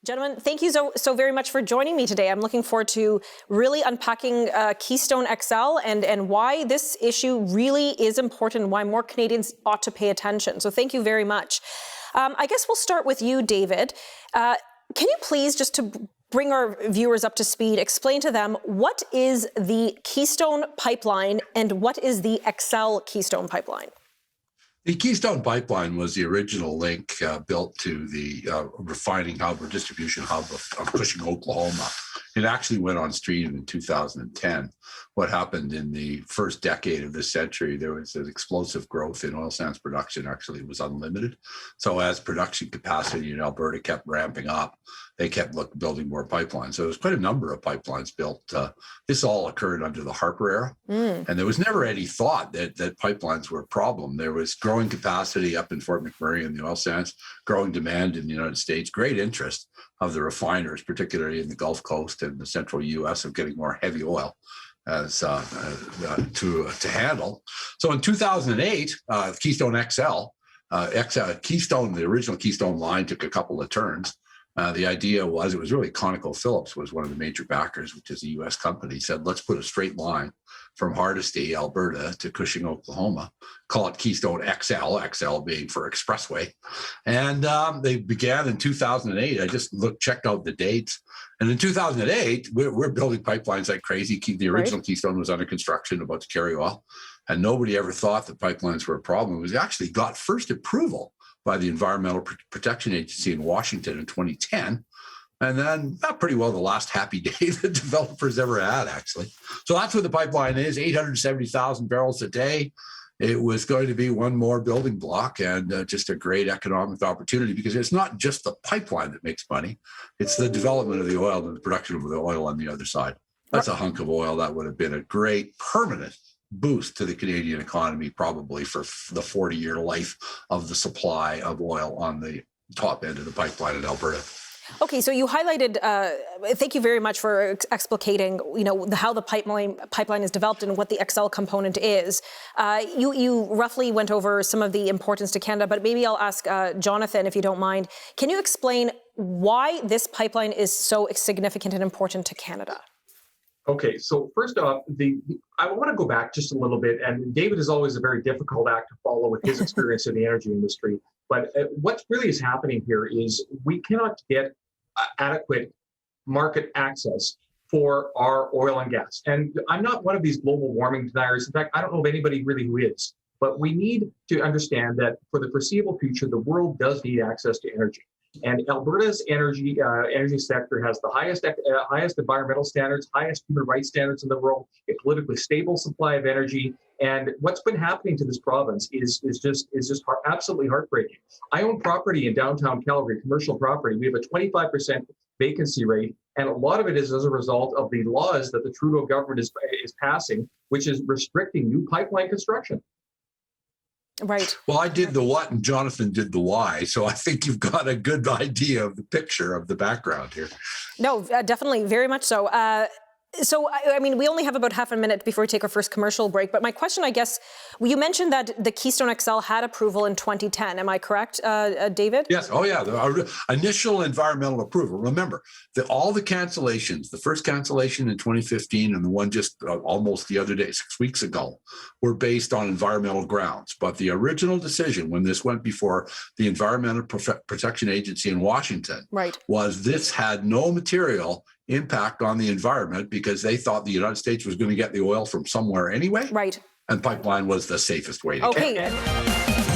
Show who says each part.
Speaker 1: Gentlemen, thank you so very much for joining me today. I'm looking forward to really unpacking Keystone XL and why this issue really is important, why more Canadians ought to pay attention. So thank you very much. I guess we'll start with you, David. Can you please, just to bring our viewers up to speed, explain to them what is the Keystone Pipeline and what is the XL Keystone Pipeline?
Speaker 2: The Keystone Pipeline was the original link built to the refining hub or distribution hub of Cushing, Oklahoma. It actually went on stream in 2010. What happened in the first decade of this century, there was an explosive growth in oil sands production. Actually, it was unlimited. So as production capacity in Alberta kept ramping up, they kept building more pipelines. So there was quite a number of pipelines built. This all occurred under the Harper era. And there was never any thought that pipelines were a problem. There was growing capacity up in Fort McMurray in the oil sands, growing demand in the United States, great interest of the refiners, particularly in the Gulf Coast and the central U.S., of getting more heavy oil as to handle. So in 2008, Keystone XL, Keystone, the original Keystone line, took a couple of turns. The idea was, it was really ConocoPhillips was one of the major backers, which is a U.S. company, said, let's put a straight line from Hardisty, Alberta to Cushing, Oklahoma, call it Keystone XL, XL being for expressway. And they began in 2008. I just checked out the dates. And in 2008, we're building pipelines like crazy. The original Keystone was under construction, about to carry oil. And nobody ever thought that pipelines were a problem. It was actually got first approval by the Environmental Protection Agency in Washington in 2010. And then pretty well the last happy day that developers ever had, actually. So that's what the pipeline is, 870,000 barrels a day. It was going to be one more building block and just a great economic opportunity, because it's not just the pipeline that makes money. It's the development of the oil and the production of the oil on the other side. That's a hunk of oil that would have been a great permanent boost to the Canadian economy, probably for the 40-year life of the supply of oil on the top end of the pipeline in Alberta.
Speaker 1: Okay, so you highlighted, thank you very much for explicating, how the pipeline is developed and what the XL component is. You roughly went over some of the importance to Canada, but maybe I'll ask Jonathan, if you don't mind. Can you explain why this pipeline is so significant and important to Canada?
Speaker 3: Okay, so first off, I want to go back just a little bit, and David is always a very difficult act to follow with his experience in the energy industry. But what really is happening here is we cannot get adequate market access for our oil and gas. And I'm not one of these global warming deniers. In fact, I don't know of anybody really who is. But we need to understand that for the foreseeable future, the world does need access to energy. And Alberta's energy sector has the highest environmental standards, highest human rights standards in the world, a politically stable supply of energy. And what's been happening to this province is just absolutely heartbreaking. I own property in downtown Calgary, commercial property. We have a 25% vacancy rate, and a lot of it is as a result of the laws that the Trudeau government is passing, which is restricting new pipeline construction.
Speaker 1: Right.
Speaker 2: Well, I did the what and Jonathan did the why. So I think you've got a good idea of the picture of the background here.
Speaker 1: No, definitely. Very much so. I mean, we only have about half a minute before we take our first commercial break. But my question, I guess, you mentioned that the Keystone XL had approval in 2010. Am I correct, David?
Speaker 2: Yes. Oh, yeah. The initial environmental approval. Remember, all the cancellations, the first cancellation in 2015 and the one just almost the other day, 6 weeks ago, were based on environmental grounds. But the original decision, when this went before the Environmental Protection Agency in Washington, was this had no material impact on the environment because they thought the United States was going to get the oil from somewhere anyway.
Speaker 1: Right.
Speaker 2: And pipeline was the safest way to get it.